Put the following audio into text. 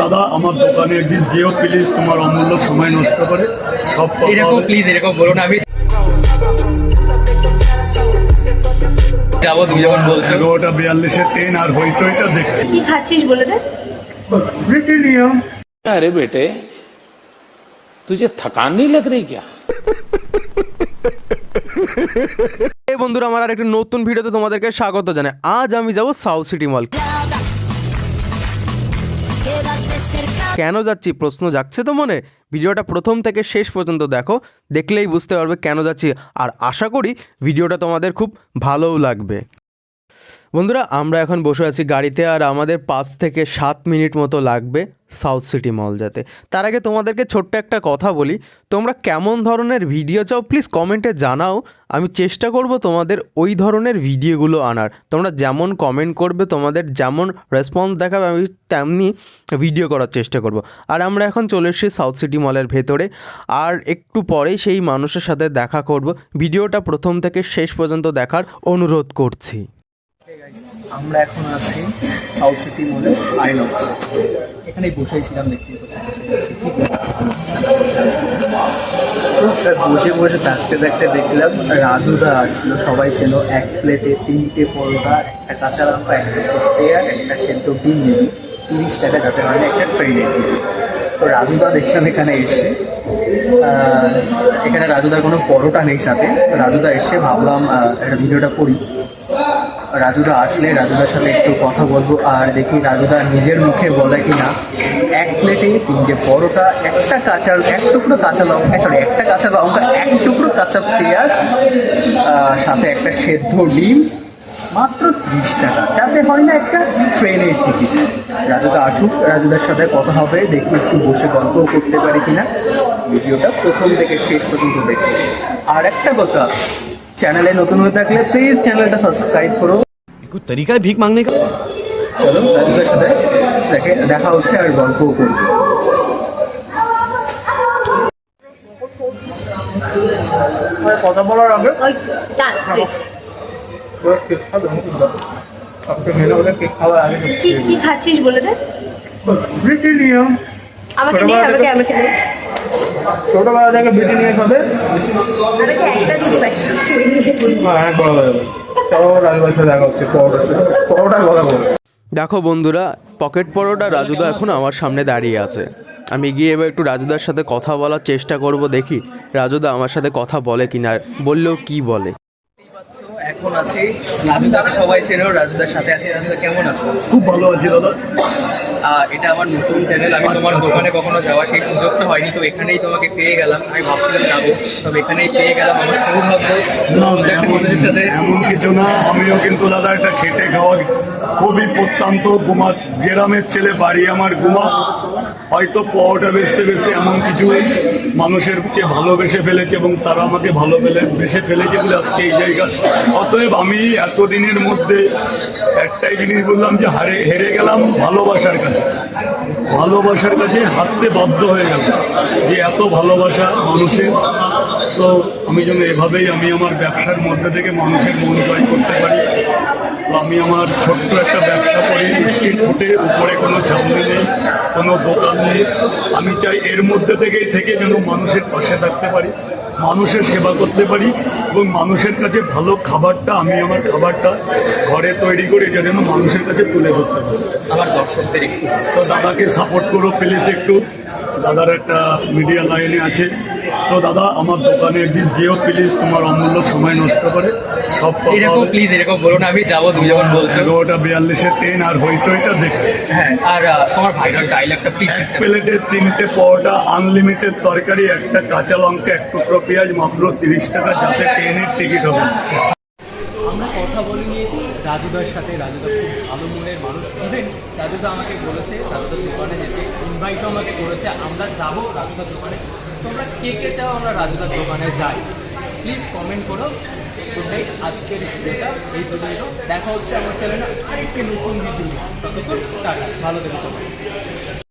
দাদা আমার দোকানে একদিন যেও প্লিজ, তোমার অমূল্য সময় নষ্ট করে সব এরকম প্লিজ এরকম বলো না, আমি যাবো। তুমি যখন বলছো 11:42 ট্রেন আর হইচইটা দেখে কি খাচ্ছিস বলে দে। ব্রিটানিয়া। अरे बेटे तुझे थकान नहीं लग रही क्या? এই বন্ধুরা, আমার আর একটা নতুন ভিডিওতে তোমাদেরকে স্বাগত জানাই। আজ আমি যাব সাউথ সিটি মল। কেন যাচ্ছি প্রশ্ন জাগছে তো মনে? ভিডিওটা প্রথম থেকে শেষ পর্যন্ত দেখো, দেখলেই বুঝতে পারবে কেন যাচ্ছি। আর আশা করি ভিডিওটা তোমাদের খুব ভালোও লাগবে। বন্ধুরা, আমরা এখন বসে আছি গাড়িতে, আর আমাদের 5 থেকে 7 মিনিট মতো লাগবে সাউথ সিটি মল যেতে। তার আগে তোমাদেরকে ছোট্ট একটা কথা বলি, তোমরা কেমন ধরনের ভিডিও চাও প্লিজ কমেন্টে জানাও। আমি চেষ্টা করব তোমাদের ওই ধরনের ভিডিওগুলো আনার। তোমরা যেমন কমেন্ট করবে, তোমাদের যেমন রেসপন্স দেখাবে, আমি তেমনি ভিডিও করার চেষ্টা করব। আর আমরা এখন চলে এসেছি সাউথ সিটি মলের ভেতরে, আর একটু পরেই সেই মানুষের সাথে দেখা করব। ভিডিওটা প্রথম থেকে শেষ পর্যন্ত দেখার অনুরোধ করছি। আমরা এখন আছি সাউথ সিটি মলে আইনক্স, এখানেই বসেছিলাম, দেখতে বসে কি বসে বসে থাকতে থাকতে দেখলাম রাজুদা আসলো। সবাই চেন, এক প্লেটে 3টে পরোটা, একটা কাঁচা লঙ্কা, একটা পেঁয়াজ, একটা সেদ্ধ ডিম নিবি 30 টাকা, যাতে হয় একটা ট্রেনে। তো রাজুদা দেখলাম এখানে এসে, এখানে রাজুদার কোনো পরোটা নেই সাথে। তো রাজুদা এসে ভাবলাম একটা ভিডিওটা করি। রাজুদা আসলে রাজুদার সাথে একটু কথা বলবো। আর দেখি রাজুদা নিজের মুখে বলে কি না, এক প্লেটে 3টে পরোটা, এক টুকরো কাঁচা লঙ্কা, একটা কাঁচা লঙ্কা, এক টুকরো কাঁচা পেঁয়াজ, সাথে একটা সেদ্ধ ডিম, মাত্র 30 টাকা, যাতে হয় না একটা ট্রেনের টিকিট। রাজুদা আসুক, রাজুদার সাথে কথা হবে, দেখি একটু বসে গল্পও করতে পারি কিনা। ভিডিওটা প্রথম থেকে শেষ পর্যন্ত দেখি। আর একটা কথা, চ্যানেলে নতুন হয়ে থাকলে প্লিজ চ্যানেলটা সাবস্ক্রাইব করো। कुछ तरीका है भीख मांगने का? চলো রাজুদার সাথে দেখা হচ্ছে আর গল্পও করবো। কথা বলার আগে কেক খাওয়ার আগে কি খাচ্ছিস বলে দে। ব্রিটানিয়া। আমাকে দে, আমাকে দে। ছোটবেলা থেকে ব্রিটানিয়া খাবে। আমাকে একটা দিতে পারছি। হ্যাঁ, বলা যাবে। চলো রাজুদার সাথে দেখা হচ্ছে পরোটার কথা বলবো। দেখো বন্ধুরা, পকেট পরোটা রাজুদা এখন আমার সামনে দাঁড়িয়ে আছে। আমি গিয়ে এবার একটু রাজুদার সাথে কথা বলার চেষ্টা করব, দেখি রাজুদা আমার সাথে কথা বলে কিনা, বললেও কি বলে। এখন আছি রাজুদাকে সবাই চেনো, রাজুদার সাথে আছি। রাজুদা কেমন আছো? খুব ভালো আছি দাদা। এটা আমার নতুন চ্যানেল, আমি তোমার দোকানে কখনো যাওয়া সেই সুযোগটা হয়নি, তো এখানেই তোমাকে পেয়ে গেলাম। আমি ভাবছিলাম যাবো, তবে এখানেই পেয়ে গেলাম। আমার সৌভাগ্য মানুষের সাথে। এমন কিছু না, আমিও কিন্তু দাদা একটা খেটে খাওয়া খুবই প্রত্যন্ত গুমা গ্রামের ছেলে, বাড়ি আমার গুমা। হয়তো পরোটা বেচতে বেচতে এমন কিছু মানুষেরকে ভালোবেসে ফেলেছে এবং তারা আমাকে ভালোবেসে ফেলেছে বলে আজকে এই জায়গা। অতএব আমি এতদিনের মধ্যে একটাই জিনিস বললাম যে হেরে গেলাম ভালোবাসার কাছে হারতে বাধ্য হয়ে গেল, যে এত ভালোবাসা মানুষের। তো আমি যেন এভাবেই আমি আমার ব্যবসার মধ্যে থেকে মানুষের মন জয় করতে পারি। তো আমি আমার ছোট্ট একটা ব্যবসা করি, স্ট্রিট ফুডে, উপরে কোনো ছাউনি নেই, কোনো দোকান নেই। আমি চাই এর মধ্যে থেকে যেন মানুষের পাশে থাকতে পারি, মানুষের সেবা করতে পারি, এবং মানুষের কাছে ভালো খাবারটা, আমি আমার খাবারটা ঘরে তৈরি করে যেন মানুষের কাছে তুলে ধরতে পারি। আমার দর্শকদের একটু তো দাদাকে সাপোর্ট করো প্লিজ একটু। দাদার একটা মিডিয়া লাইনে আছে। তো দাদা আমার দোকানে একদিন যেও প্লিজ, তোমার অমূল্য সময় নষ্ট করে সব এরকম প্লিজ এরকম বলো না, আমি যাবো। তুমি যখন বলছো 11:42 ট্রেন আর হইচইটা দেখে। হ্যাঁ, আর তোমার ভাইরাল ডায়লগটা প্লিজ। এক প্লেটে 3টে পরোটা, আনলিমিটেড তরকারি, একটা কাঁচা লঙ্কা, এক টুকরো পেঁয়াজ, মাত্র 30 টাকা, যাতে ট্রেনের টিকিট হবে। আমরা কথা বলে নিয়েছি রাজুদার সাথে। রাজুদা খুব ভালো মনের মানুষ। ইভেন রাজুদা আমাকে বলেছে রাজুদার দোকানে যেতে, ইনভাইটও আমাকে করেছে। আমরা যাবো রাজুদার দোকানে। তোমরা কে কে চাও আমরা রাজুদার দোকানে যাই, প্লিজ কমেন্ট করো। তোমরাই আজকের ভিডিওটা এই পর্যন্ত। দেখা হচ্ছে আমার চ্যানেলে আরেকটি নতুন ভিডিও। ততক্ষণ টাটা, ভালো থেকো সবাই।